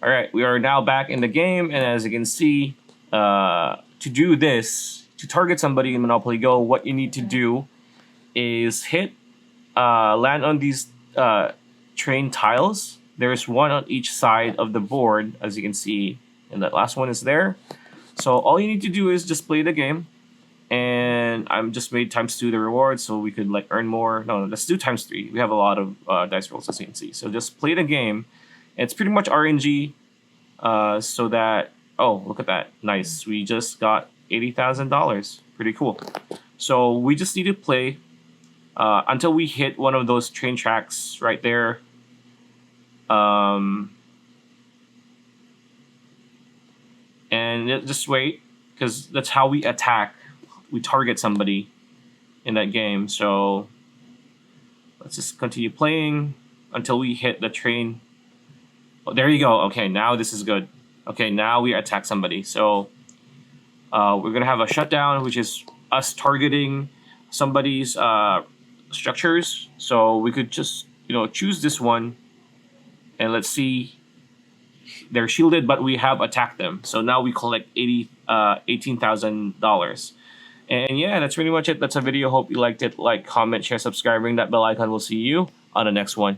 All right, we are now back in the game, and as you can see, to do this, to target somebody in Monopoly Go, what you need to do is land on these train tiles. There's one on each side of the board, as you can see, and that last one is there. So all you need to do is just play the game, and I'm just made ×2 the reward, so we could like earn more. No, let's do ×3. We have a lot of dice rolls, as you can see. So just play the game. It's pretty much RNG, so that, oh, look at that. Nice. We just got $80,000. Pretty cool. So we just need to play until we hit one of those train tracks right there. And just wait, because that's how we attack. We target somebody in that game. So let's just continue playing until we hit the train. Oh, there you go. Okay, now this is good. Okay, now we attack somebody. So we're gonna have a shutdown, which is us targeting somebody's structures. So we could just choose this one, and let's see. They're shielded, but we have attacked them. So now we collect $18,000. And yeah, that's pretty much it. That's a video. Hope you liked it. Like, comment, share, subscribe, ring that bell icon. We'll see you on the next one.